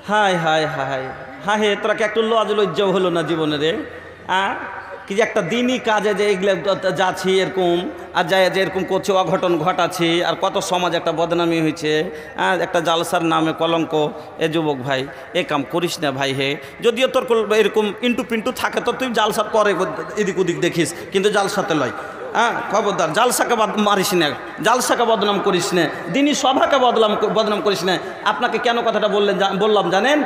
হায় হায় হায় হ্যাঁ হে, তোরা কি একটু লজ্জাও হলো না জীবনে রে? কি যে একটা দিনই কাজে যে এগুলো যাচ্ছি এরকম, আর যায় যে এরকম করছে, অঘটন ঘটাচ্ছি, আর কত সমাজ একটা বদনামি হয়েছে, একটা জালসার নামে কলঙ্ক। এ যুবক ভাই, এ কাম করিস না ভাই হে। যদিও তোর এরকম ইন্টু পিন্টু থাকে তো তুই জালসার পরে এদিক ওদিক দেখিস, কিন্তু জালসাতে লয়। খবরদার, জালসাকে মারিস না, জালসাকে বদনাম করিস না, দিনই সভাকে বদনাম করিস না। আপনাকে কেন কথাটা বললাম জানেন?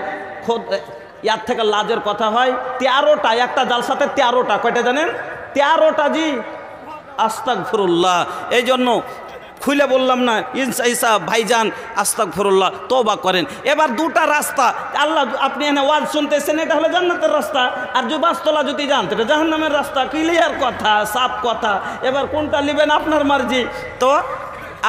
খোদ ইয়ার থেকে লাজের কথা হয় 13টা, একটা জালসাতে 13টা, কয়টা জানেন? 13টা জি, আস্তাগফিরুল্লাহ। এই জন্য খুলে বললাম না ইসা ভাইজান, আস্তাগফিরুল্লাহ, তওবা করেন। এবার দুটা রাস্তা, আল্লাহ আপনি এনে ওয়াজ শুনতেছেন, এটা হলো জান্নাতের রাস্তা, আর বাসতলা যদি যান এটা জাহান্নামের রাস্তা। ক্লিয়ার কথা, সাফ কথা। এবার কোনটা নেবেন আপনার মার্জি। তো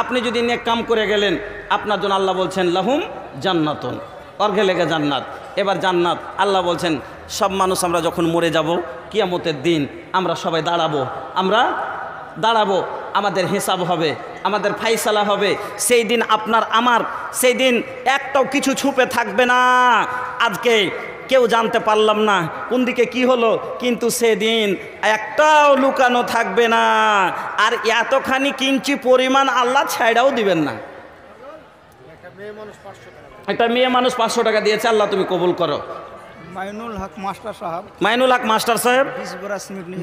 আপনি যদি নেক কাম করে গেলেন, আপনার জন্য আল্লাহ বলছেন লাহুম জান্নাতুন, অর্ঘে লেগে জান্নাত। এবার জান্নাত আল্লাহ বলছেন সব মানুষ আমরা যখন মরে যাব, কিয়ামতের দিন আমরা সবাই দাঁড়াবো, আমাদের হিসাব হবে, আমাদের ফাইসালা হবে। সেই দিন আপনার আমার, সেই দিন একটাও কিছু ছুপে থাকবে না। আজকে কেউ জানতে পারলাম না কোন দিকে কি হলো, কিন্তু সেদিন একটাও লুকানো থাকবে না। আর এতখানি কিঞ্চি পরিমাণ আল্লাহ ছাইড়াও দিবেন না। একটা মেয়ে মানুষ 500 টাকা দিয়েছে, আল্লাহ তুমি কবুল করো। মাইনুল হক মাস্টার সাহেব,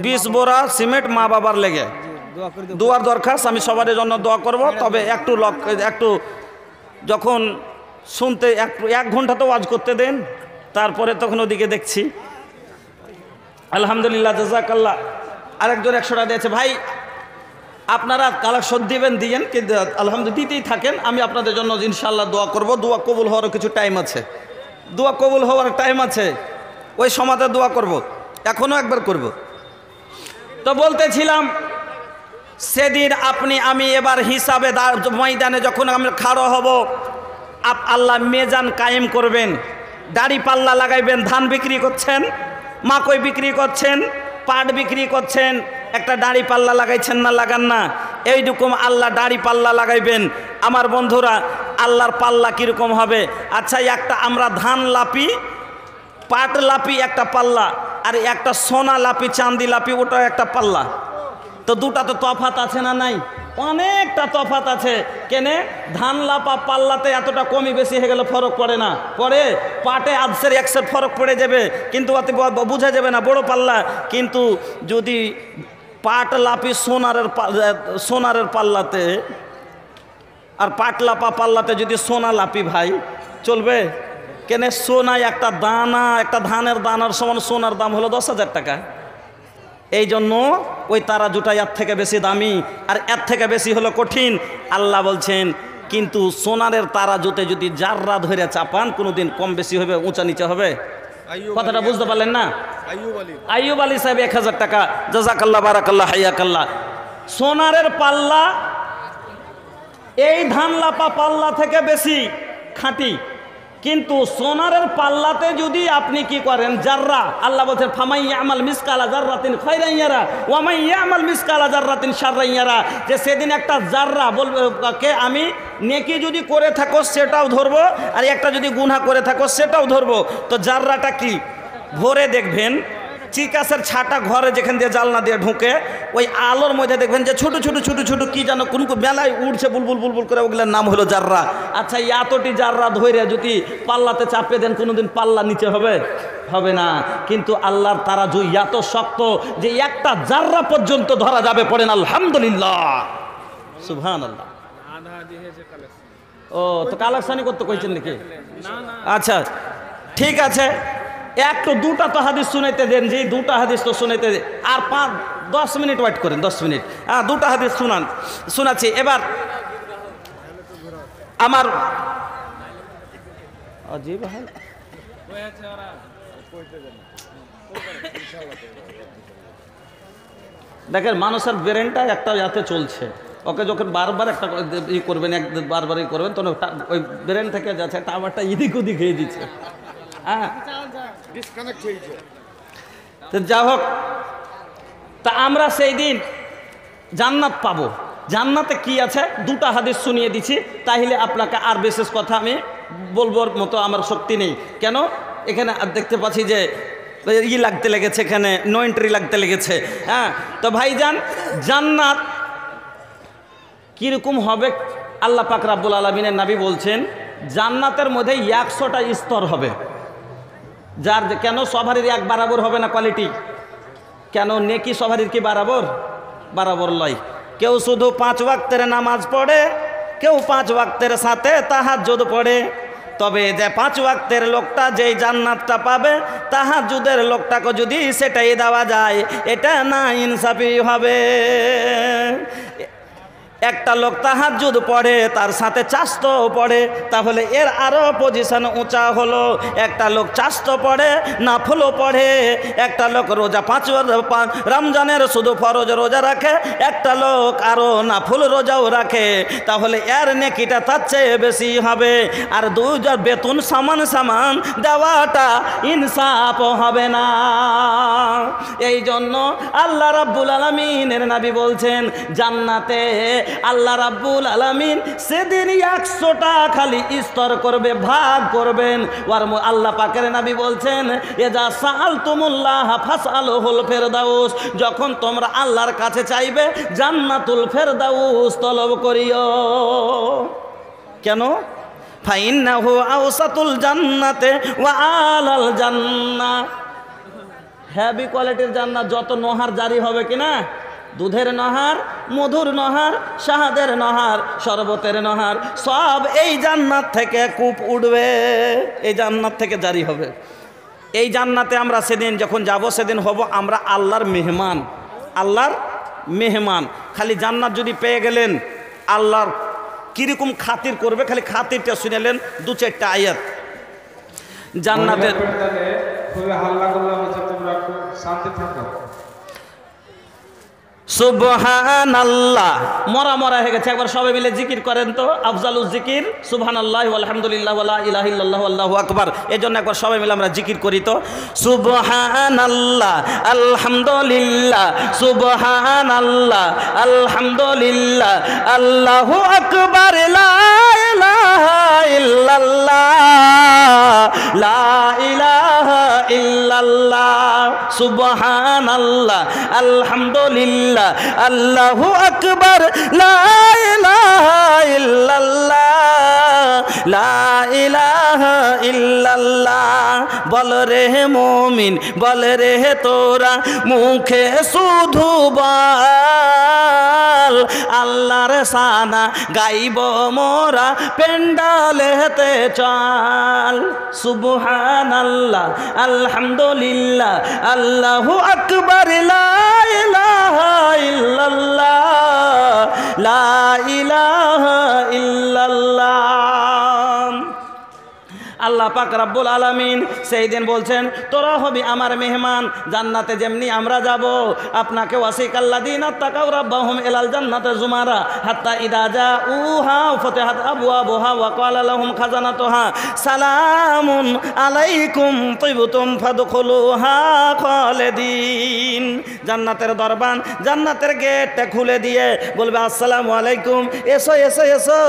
20 বোরা সিমেন্ট মা বাবার লেগে দোয়ার দরখাস্ত। আমি সবার জন্য দোয়া করব, তবে একটু যখন শুনতে 1 ঘন্টা তো ওয়াজ করতে দেন, তারপরে তখন ওদিকে দেখছি। আলহামদুলিল্লাহ, জাযাকাল্লাহ। আরেকজন 100 টাকা দিয়েছে। ভাই আপনারা কালেকশন দিয়েন, কিন্তু আলহামদুলিল্লাহ দিতেই থাকেন। আমি আপনাদের জন্য ইনশাআল্লাহ দোয়া করব। দোয়া কবুল হওয়ারও কিছু টাইম আছে, দোয়া কবুল হওয়ার টাইম আছে, ওই সমাজে দোয়া করব, এখনও একবার করব। তো বলতেছিলাম, সেদিন আমি এবার হিসাবে ময়দানে যখন আমরা খাড়ো হব, আল্লাহ মেজান কায়েম করবেন। দাড়ি পাল্লা লাগাইবেন। ধান বিক্রি করছেন, মাকই বিক্রি করছেন, পাট বিক্রি করছেন, একটা দাড়ি পাল্লা লাগাইছেন না? লাগান না? এইরকম আল্লাহ দাড়ি পাল্লা লাগাইবেন। আমার বন্ধুরা, আল্লাহর পাল্লা কীরকম হবে? আচ্ছা, একটা আমরা ধান লাপি, পাট লাপি একটা পাল্লা, আর একটা সোনা লাপি, চাঁদি লাপি, ওটা একটা পাল্লা। তো দুটা তো তফাত আছে না? নাই, অনেকটা তফাত আছে। কেনে? ধান লাপা পাল্লাতে এতটা কমই বেশি হয়ে গেলে ফরক পড়ে না? পড়ে। পাটে আধসের 100 ফরক পড়ে যাবে, কিন্তু অত বোঝা যাবে না, বড় পাল্লা। কিন্তু যদি পাট লাপি সোনারের পাল্লাতে, আর পাট লাপা পাল্লাতে যদি সোনা লাপি, ভাই চলবে? কেনে? সোনায় একটা দানা, একটা ধানের দানার সমান সোনার দাম হলো 10,000 টাকা। এই জন্য ওই তারা জুটা এর থেকে বেশি দামি, আর এর থেকে বেশি হলো কঠিন। আল্লাহ বলছেন, কিন্তু সোনারের তারা জুতে যদি জাররা ধরে চাপান, কোনোদিন কম বেশি হবে, উঁচা নিচে হবে? কথাটা বুঝতে পারলেন না? আইয়ুব আলী সাহেব 1000 টাকা, জাযাকাল্লাহ, বারাকাল্লাহ, হাইয়াকাল্লাহ। সোনারের পাল্লা এই ধান লাপা পাল্লা থেকে বেশি খাঁটি, কিন্তু সোনারের পাল্লাতে যদি আপনি কি করেন জাররা, আল্লাহ বলছেন ফামাই ইয়ামাল মিসকালা জাররাতিন খায়রান ইয়ারা ওয়া মান ইয়ামাল মিসকালা জাররাতিন শাররান ইয়ারা, যে সেদিন একটা জাররা বলবে কে আমি নেকি যদি করে থাকো সেটাও ধরবো, আর একটা যদি গুনাহ করে থাকো সেটাও ধরবো। তো জাররাটা কি? ভোরে দেখবেন চিকাসের ছাটা ঘরে যেখান দিয়ে জালনা দিয়ে ঢুকে, ওই আলোর মধ্যে দেখবেন যে ছোট ছোট ছোট ছোট কি যেন কোন বেলায় উঠছে বুলবুল বুলবুল করে, ওগুলোর নাম হলো জাররা। আচ্ছা, এতটি জাররা ধরে যদি পাল্লাতে চাপে দেন, কোনোদিন পাল্লা নিচে হবে না। কিন্তু আল্লাহর তারা জুই এত শক্ত যে একটা জাররা পর্যন্ত ধরা যাবে। পড়েন আলহামদুলিল্লাহ, সুবহানাল্লাহ। ও তো কালেকশনই করতে কইছেন নাকি? আচ্ছা ঠিক আছে, একটু দুটা তো হাদিস শুনাইতে দেন, যে দুটা হাদিস তো শুনাইতে দেন, আর 5-10 মিনিট ওয়েট করেন, 10 মিনিট। দুটা হাদিস শোনাচ্ছি। এবার আমার দেখেন, মানুষের ব্রেনটা একটা ইয়াতে চলছে, ওকে যখন বারবার একটা ই করবেন, বারবারই করবেন, তখন ওই ব্রেন থেকে যাচ্ছে টাওয়ারটা এদিক ওদিক হয়ে দিচ্ছে। হ্যাঁ, তো যা হোক, তা আমরা সেই দিন জান্নাত পাবো। জান্নাতে কি আছে? দুটা হাদিস শুনিয়ে দিচ্ছি, তাহলে আপনাকে আর বিশেষ কথা আমি বলবার মতো আমার শক্তি নেই। কেন এখানে দেখতে পাচ্ছি যে লাগতে লেগেছে, এখানে নো এন্ট্রি লাগতে লেগেছে। হ্যাঁ, তো ভাইজান জান্নাত কীরকম হবে আল্লাহ পাক রাব্বুল আলামিনের নবী বলছেন জান্নাতের মধ্যে 100টা স্তর হবে। যার কেন সবারই এক বরাবর হবে না কোয়ালিটি? কেন নেকি সবারই কি বরাবর লয়? কেউ শুধু 5 ওয়াক্তের নামাজ পড়ে, কেউ 5 ওয়াক্তের সাথে তাহাজ্জুদ পড়ে। তবে যে 5 ওয়াক্তের লোকটা যেই জান্নাতটা পাবে, তাহাজ্জুদের লোকটাকে যদি সেটাই দেওয়া যায়, এটা না ইনসাফি হবে। একটা লোক তাহাজ্জুদ পড়ে, তার সাথে চাস্তো পড়ে, তাহলে এর আরও পজিশন উঁচা হলো। একটা লোক চাস্তো পড়ে, নাফলও পড়ে, একটা লোক রোজা 5 রমজানের শুধু ফরজ রোজা রাখে, একটা লোক আরও নাফল রোজাও রাখে, তাহলে এর নেকিটা তার চেয়ে বেশি হবে। আর দুজন বেতন সমান দেওয়াটা ইনসাফ হবে না। এই জন্য আল্লাহ রাব্বুল আলামিনের নবী বলছেন জান্নাতে আল্লাহ রাব্বুল আলামিন সেদিন 100টা খালি স্তর করবে, ভাগ করবেন। আর আল্লাহ পাকের নবী বলছেন এজা সাআলতুমুল্লাহ ফাসআলুহুল ফেরদাউস, যখন তোমরা আল্লাহর কাছে চাইবে জান্নাতুল ফেরদাউস তলব করিও। কেন? ফাইন্নাহু আওসাতুল জান্নাতে ওয়া আলাল জান্নাহ। হেভি কোয়ালিটির জান্নাত, যত নহর জারি হবে কিনা, দুধের নহর, মধুর নহর, শাহাদের নহর, শরবতের নহর, সব এই জান্নাত থেকে কূপ উঠবে, এই জান্নাত থেকে জারি হবে। এই জান্নাতে আমরা সেদিন যখন যাব, সেদিন হব আমরা আল্লাহর মেহমান। আল্লাহর মেহমান। খালি জান্নাত যদি পেয়ে গেলেন, আল্লাহর কীরকম খাতির করবে, খালি খাতিরটা শুনেলেন 2-4টা আয়াত জান্নাতের। খুবই হাল্লা করলাম, তোমরা একটু শান্তি থাকো। সুবহানাল্লাহ, মরা হয়ে গেছে। একবার সবাই মিলে জিকির করেন তো, আফজালুজ জিকির সুবহানাল্লাহ আলহামদুলিল্লাহ ওয়ালা ইলাহা ইল্লাল্লাহু আল্লাহু আকবার। এই জন্য একবার সবাই মিলে আমরা জিকির করি তো, সুবহানাল্লাহ আলহামদুলিল্লাহ, সুবহানাল্লাহ আলহামদুলিল্লাহ, আল্লাহু আকবার, লা ইলাহা ইল্লাল্লাহ, লা ইলাহা ইল্লাল্লাহ, সুবহানাল্লাহ আলহামদুলিল্লাহ, আল্লাহু আকবার, লা ইলাহা ইল্লাল্লাহ, লা ইলাহা ইল্লাল্লাহ। বল রে মুমিন, বল রে তোরা, মুখে শুধু বল আল্লাহর সানা গাইব মোরা, পেন্ডালেতে চল। সুবহানাল্লাহ আলহামদুলিল্লাহ, আল্লাহু আকবার, লা ইলাহা ইল্লাল্লাহ, লা ইলাহা ইল্লাল্লাহ। আল্লাহ পাক রাব্বুল আলামিন সেই দিন বলছেন তোরা হবি আমার মেহমান। জান্নাতে যেমনি আমরা যাব, আপনাকে ওয়াসিকাল্লাযিনা তাকাউ রাব্বাহুম ইলাল জান্নাতি যুমারা হাত্তা ইযা জাউহা ফাতিহাত আবওয়াবুহা ওয়া ক্বালা লাহুম খাজানাতুহা সালামুন আলাইকুম তিবতুম ফাদখুলুহা খালিদিন। জান্নাতের দরবান, জান্নাতের গেটটা খুলে দিয়ে বলবে আসসালামু আলাইকুম, এসো এসো এসো,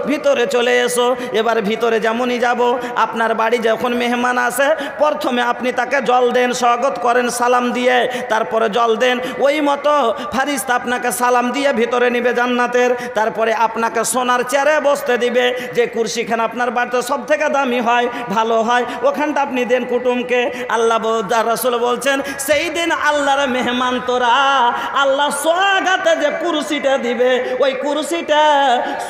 ভিতরে চলে এসো। এবার ভিতরে যেমনই যাব, আপনার বাড়ি যখন মেহমান আসে, প্রথমে আপনি তাকে জল দেন, স্বাগত করেন সালাম দিয়ে, তারপরে জল দেন। ওই মতো ফারিস্তা আপনাকে সালাম দিয়ে ভিতরে নিবে জান্নাতের। তারপরে আপনাকে সোনার চেয়ারে বসতে দিবে, যে কুরসিখান আপনার বাড়িতে সব থেকে দামি হয়, ভালো হয়, ওখানটা আপনি দেন কুটুমকে। আল্লাহ রাসূল বলছেন সেই দিন আল্লাহর মেহমান তোরা, আল্লাহ সোয়াগাতে যে কুরসিটা দিবে, ওই কুরসিটা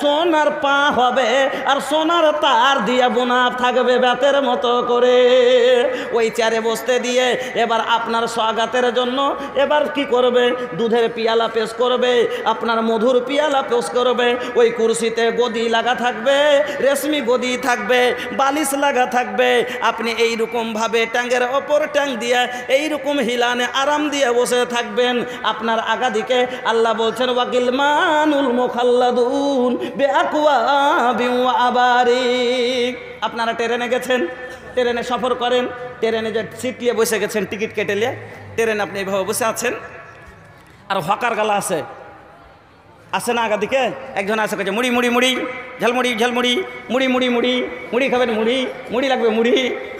সোনার পা হবে আর সোনার তার দিয়ে বোনা থাকবে বেতের মতো করে। ওই চেয়ারে বসতে দিয়ে এবার আপনার স্বাগতের জন্য এবার কি করবে, দুধের পিয়ালা পেশ করবে, আপনার মধুর পিয়ালা পেশ করবে। ওই কুরসিতে গদি লাগা থাকবে, রেশমি গদি থাকবে, বালিশ লাগা থাকবে। আপনি এইরকমভাবে ট্যাঙ্গের ওপর ট্যাঙ্ক দিয়ে এইরকম হিলানে আরাম দিয়ে বসে থাকবেন। আপনার আগা দিকে আল্লাহ বলছেন ওয়াকিলমানুল মুখাল্লাদুন বিআকওয়াবিন ওয়া আবারিক। আপনারা ট্রেনে গেছেন, ট্রেনে সফর করেন, ট্রেনে যে সিট নিয়ে বসে গেছেন, টিকিট কেটে নিয়ে ট্রেনে আপনি এইভাবে বসে আছেন, আর হকার গালা আছে, আছে না আগা দিকে একজন আছে কাছে মুড়ি মুড়ি মুড়ি ঝালমুড়ি ঝালমুড়ি মুড়ি মুড়ি মুড়ি মুড়ি খাবেন মুড়ি মুড়ি লাগবে মুড়ি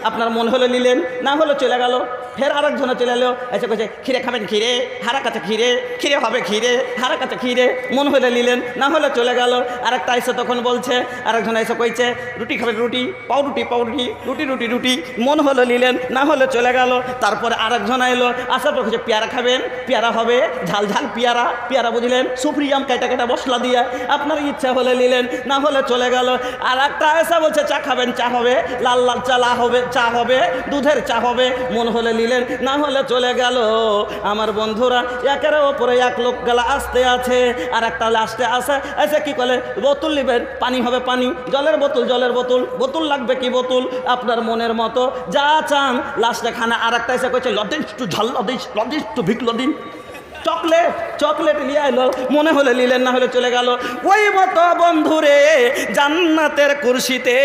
আপনার মন হলে নিলেন, না হলে চলে গেল। ফের আরেকজনে চলে এলো, এসে কাছে ক্ষীরে খাবেন ক্ষীরে, হারা কাছে ক্ষীরে, ক্ষীরে হবে ক্ষীরে, হারা কাছে ক্ষীরে, মন হলে নিলেন, না হলে চলে গেল। আরেকটা এসে তখন বলছে, আরেকজন এসে কইছে রুটি খাবেন রুটি, পাউরুটি পাউরুটি, রুটি রুটি রুটি, মন হলে নিলেন, না হলে চলে গেল। তারপরে আরেকজন এলো, আসার পর কাছে পেয়ারা খাবেন, পেয়ারা হবে, ঝাল ঝাল পেয়ারা, পেয়ারা বুঝলেন সুপ্রিয়াম কাটা কাটা মশলা দিয়ে, আপনার ইচ্ছা হলে নিলেন, না হলে চলে গেল। আর একটা এসে বলছে চা খাবেন, চা হবে, লাল লাল চা হবে, চা হবে, দুধের চা হবে, মন হলে নিলেন, না হলে চলে গেল। আমার বন্ধুরা একের ওপরে এক লোক গেলা আসতে আছে, আর একটা লাস্টে আসে, এসে কি করে বোতল নেবেন, পানি হবে পানি, জলের বোতল জলের বোতল, বোতল লাগবে কি বোতল, আপনার মনের মতো যা চান। লাস্টে খানা আর একটা এসে কইছে লদিস একটু ঝাল লদিস, লদিস একটু ভিক লদিন, চকলেট চকলেট নিয়ে এলো, মনে হলে নিলেন, না হলে চলে গেল। ওই মতো বন্ধুরে জান্নাতের কুরসিতে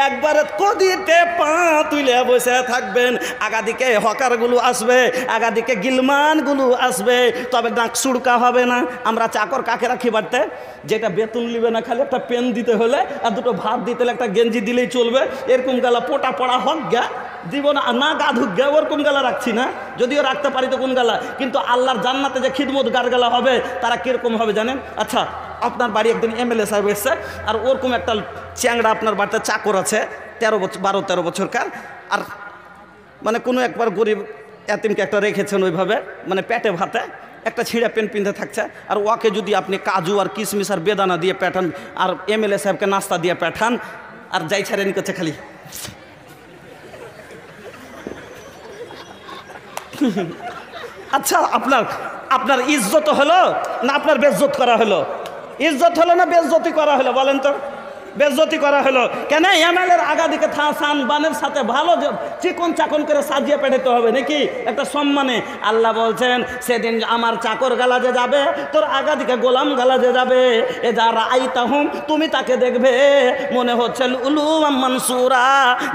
একবার কদিতে পা তুলে বসে থাকবেন। আগাদিকে হকারগুলো আসবে, আগাদিকে গিলমানগুলো আসবে, তবে নাক সুড়কা হবে না। আমরা চাকর কাকে রাখি বাড়তে, যেটা বেতন নিবে না, খালি একটা পেন দিতে হলে আর দুটো ভাত দিতে হলে একটা গেঞ্জি দিলেই চলবে। এরকম গালা পোটা পড়া হক গা দিব না, না গা ধুক গে, ওরকম গালা রাখছি না, যদিও রাখতে পারি তো কোন গালা। কিন্তু আল্লাহর জান্নাতে যে খিদমত গালা হবে তারা কীরকম হবে জানেন? আচ্ছা, আপনার বাড়ি একদিন এমএলএ সাহেব এসছে, আর ওরকম একটা চ্যাংড়া আপনার বাড়িতে চাকর আছে 12-13 বছরকার, আর মানে কোনো একবার গরিব এতিমকে একটা রেখেছেন ওইভাবে, মানে পেটে ভাতে একটা ছিঁড়া পেন পিনতে থাকছে। আর ওকে যদি আপনি কাজু আর কিশমিশ আর বেদানা দিয়ে পাঠান, আর এমএলএ সাহেবকে নাস্তা দিয়ে পাঠান, আর যাই ছাড়েনি করছে খালি আচ্ছা, আপনার ইজ্জত হলো না আপনার বেজ্জত করা হলো? ইজ্জত হলো না বেজ্জতি করা হলো বলেন তো? বেজ্জতি করা হলো কেন? এমএলএর আগা দিকে থাসান বানের সাথে ভালো চিকন চাকন করে সাজিয়ে পেটাতে হবে নাকি একটা সম্মানে? আল্লাহ বলছেন সেদিন আমার চাকর গালাজে যাবে, তোর আগা দিকে গোলাম গালাজে যাবে, এ যারা আইতাহুম তুমি তাকে দেখবে মনে হচ্ছে উলুম মানসুরা,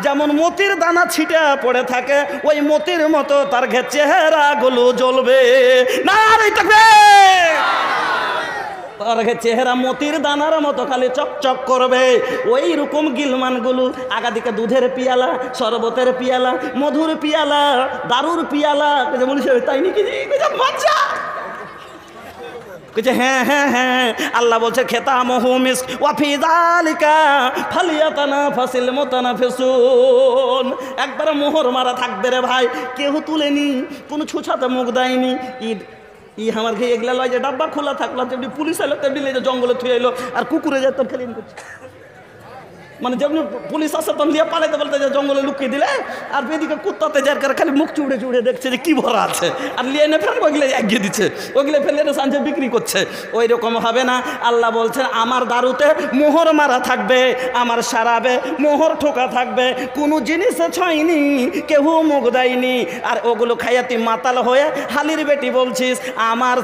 যেমন মতির দানা ছিটে পড়ে থাকে ওই মতির মতো তার চেহারাগুলো জ্বলবে না। আর থাকবে চেহারা মতির দানার মতো খালি চকচক করবে। ওই রকম গিলমানগুলো আগাদিকে দুধের পিয়ালা, শরবতের পিয়ালা, মধুর পিয়ালা, দারুর পিয়ালা, তাই নাকি মজা। হ্যাঁ হ্যাঁ হ্যাঁ, আল্লাহ বলছে খেতামহু মিস্ক ওয়া ফি যালিকা ফালিয়াতানাফাসিল মুতানাফিসুন। একবার মোহর মারা থাকবে রে ভাই, কেউ তুলেনি, কোনো ছুছাতে মুখ দেয়নি। আমার খেয়ে এগুলা লয় যে ডাব্বা খোলা থাকলো, তেমনি পুলিশ এলো, তেমনি জঙ্গলে থুয়ে এলো, আর কুকুরে যেত খেলে করছে, মানে যেমনি পুলিশ আসে তখন দিয়ে পালাইতে বলতে যে জঙ্গলে লুকিয়ে দিলে, আর এদিকে কুত্তাতে যার করে খালি মুখ চুড়ে চুড়ে দেখছে যে কি ভরা আছে, আর লিয়ে এনে ফেলে ওগুলো এগিয়ে দিচ্ছে, ওগুলো ফেলে এনে সাঁঝে বিক্রি করছে। ওই রকম হবে না। আল্লাহ বলছেন আমার দারুতে মোহর মারা থাকবে, আমার সারাবে মোহর ঠোকা থাকবে, কোনো জিনিসে ছয়নি, কেউ মুখ দেয়নি। আর ওগুলো খাইয়া তুই মাতাল হয়ে হালির বেটি বলছিস আমার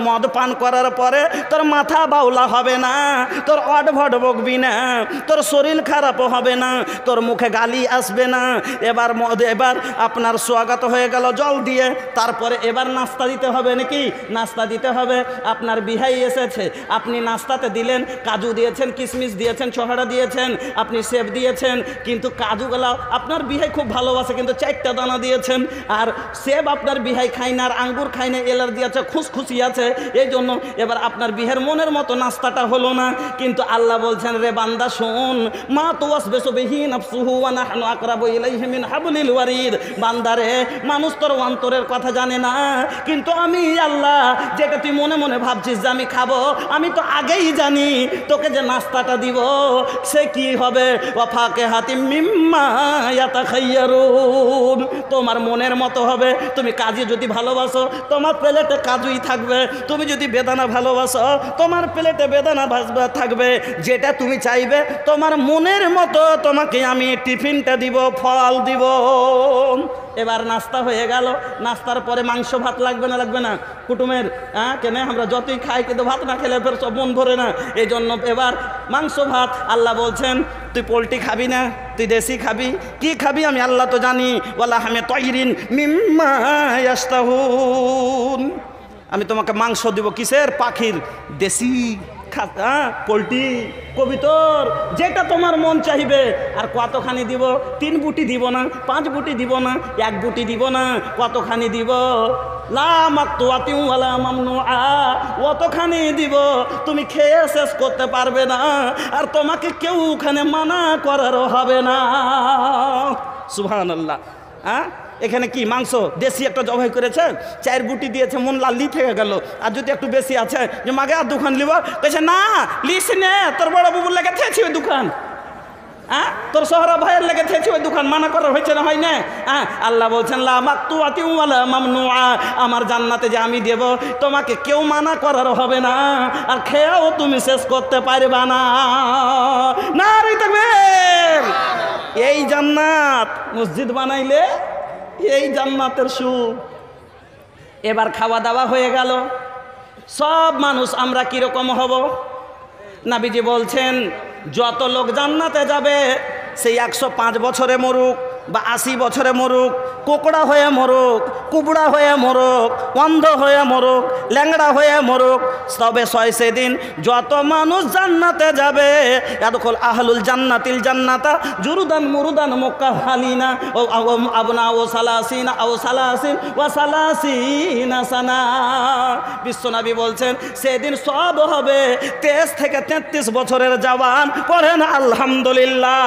মদ পান করার পরে তোর মাথা বাউলা হবে না, তোর অডভড বকবি না, তোর শরীর খারাপও হবে না, তোর মুখে গালি আসবে না। এবার আপনার স্বাগত হয়ে গেল জল দিয়ে, তারপরে এবার নাস্তা দিতে হবে নাকি? নাস্তা দিতে হবে। আপনার বিহাই এসেছে, আপনি নাস্তাতে দিলেন, কাজু দিয়েছেন, কিশমিশ দিয়েছেন, ছোহাড়া দিয়েছেন, আপনি সেব দিয়েছেন, কিন্তু কাজুগুলা আপনার বিহাই খুব ভালোবাসে কিন্তু 4টা দানা দিয়েছেন, আর সেব আপনার বিহাই খায় না, আর আঙ্গুর খায় না, এলার্জি আছে, খুশখুশি আছে, এই জন্য এবার আপনার বিহের মনের মতো নাস্তাটা হলো না। কিন্তু আল্লাহ বলছেন রে বান্দা শোন, মা তুওয়াসবিসু বিহি নাফসুহু ওয়া নাহনু আকরাবু ইলাইহি মিন হাবলিল ওয়ারিদ। বান্দারে মানুষ তোর অন্তরের কথা জানে না, কিন্তু আমি আল্লাহ যেটা তুই মনে মনে ভাবছিস যে আমি খাবো, আমি তো আগেই জানি তোকে যে নাস্তাটা দিব সে কি হবে। ওয়া ফাকিহাতিম মিম্মা ইয়াতাখায়্যারুন, তোমার মনের মতো হবে। তুমি কাজু যদি ভালোবাসো তোমার প্লেটে কাজুই থাকবে, তুমি যদি বেদানা ভালোবাসো তোমার প্লেটে বেদানা থাকবে, যেটা তুমি চাইবে তোমার মনের মতো তোমাকে আমি টিফিনটা দিব, ফল দিব। এবার নাস্তা হয়ে গেল, নাস্তার পরে মাংস ভাত লাগবে না? লাগবে না কুটুমের? হ্যাঁ কেন? আমরা যতই খাই কিন্তু ভাত না খেলে ফের সব মন ভরে না, এই জন্য এবার মাংস ভাত। আল্লাহ বলছেন তুই পোলট্রি খাবি না, তুই দেশি খাবি, কি খাবি আমি আল্লাহ তো জানি। ওয়ালা হামে তৈরিন মিম্মা ইয়াস্তাহুন, আমি তোমাকে মাংস দিব কিসের? পাখির, দেশি, পোলট্রি, কবিতর, যেটা তোমার মন চাইবে। আর কতখানি দিব? 3 বুটি দিব না, 5 বুটি দিব না, 1 বুটি দিব না, কতখানি দিব? লা মাকতুআতিন ওয়ালা মামনুআ, অতখানি দিব তুমি খেয়ে শেষ করতে পারবে না, আর তোমাকে কেউ ওখানে মানা করারও হবে না। সুবহানাল্লাহ। হ্যাঁ, এখানে কি মাংস দেশি একটা জবাই করেছে, 4 বুটি দিয়েছে, মন লাল্লি থেকে গেল। আর যদি একটু বেশি আছে যে মাগে আর দোকান লিব, কেছে না লিস নে, তোর বড় বাবুর লেগে থেছি ওই দোকান, হ্যাঁ তোর শহরা ভাইয়ের লেগে থেছি ওই দোকান, মানা করা হয়েছে না, হয় না? হ্যাঁ, আল্লাহ বলছেন লা মাকতুআতিন ওয়ালা মামনুআ, আমার জান্নাতে যে আমি দেব তোমাকে কেউ মানা করার হবে না, আর খেয়েও তুমি শেষ করতে পারবে না। নারে তাকবীর! এই জান্নাত মসজিদ বানাইলে এই জান্নাতের সুখ। এবার খাওয়া দাওয়া হয়ে গেল, সব মানুষ আমরা কিরকম হব? নবীজি বলছেন যত লোক জান্নাতে যাবে সেই 105 বছরে মরুক বা 80 বছরে মরুক, কোকড়া হয়ে মরুক, কুবড়া হয়ে মরুক, অন্ধ হয়ে মরুক, ল্যাংড়া হয়ে মরুক, তবে সেদিন যত মানুষ জান্নাতে যাবে, ইয়াদখুল আহলুল জান্নাতিল জান্নাতা জুরুদান মুরুদান মুকাহহালিনা ও আবনা ও সালাসিনা ও সালাসিন ওয়া সালাসিনা সানা। বিশ্বনবী বলছেন সেদিন সব হবে 23 থেকে 33 বছরের জওয়ান। পড়েন আলহামদুলিল্লাহ।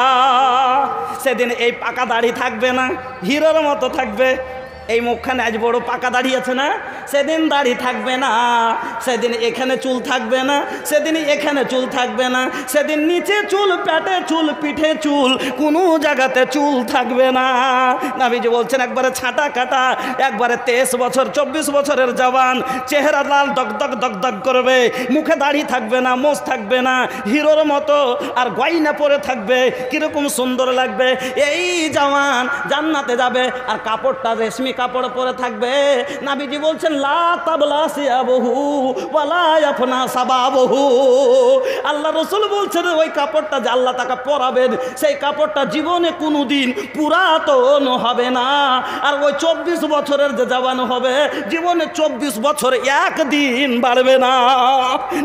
সেদিন এই পাকা দাড়ি থাকবে না, হিরোর মতো থাকবে। এই মুখখানে আজ বড় পাকা দাড়ি আছে না, সেদিন দাড়ি থাকবে না। সেদিন এখানে চুল থাকবে না, সেদিন এখানে চুল থাকবে না। সেদিন নিচে চুল, পেটে চুল, পিঠে চুল, কোনো জায়গাতে চুল থাকবে না। নবীজি বলছেন একবারে ছাটা কাটা, একবারে 23 বছর 24 বছরের জওয়ান, চেহারা লাল দগদগ দগদগ করবে, মুখে দাড়ি থাকবে না, মোজ থাকবে না, হিরোর মতো, আর গয়না পরে থাকবে, কিরকম সুন্দর লাগবে। এই জওয়ান জান্নাতে যাবে, আর কাপড়টা রেশমি কাপড় পরে থাকবে। নবীজি বলছেন লা তাবলা সিয়াবহু ওয়ালা ইয়াফনা সাবাবহু। আল্লাহ রাসূল বলছেন ওই কাপড়টা যে আল্লাহ তাকে পরাবেন, সেই কাপড়টা জীবনে কোনোদিন পুরাতন হবে না। আর ওই 24 বছরের যে জওয়ান হবে, জীবনে 24 বছর একদিন বাড়বে না।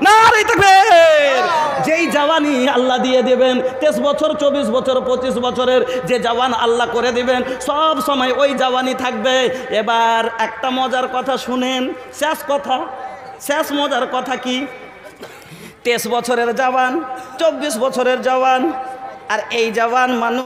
নারে তাকবীর! যেই জওয়ানি আল্লাহ দিয়ে দেবেন, 23 বছর, 24 বছর, 25 বছরের যে জওয়ান আল্লাহ করে দিবেন, সব সময় ওই জওয়ানি থাকবে। এবার একটা মজার কথা শুনেন, শেষ কথা, শেষ মজার কথা কি? 23 বছরের জওয়ান, 24 বছরের জওয়ান, আর এই জওয়ান মানুষ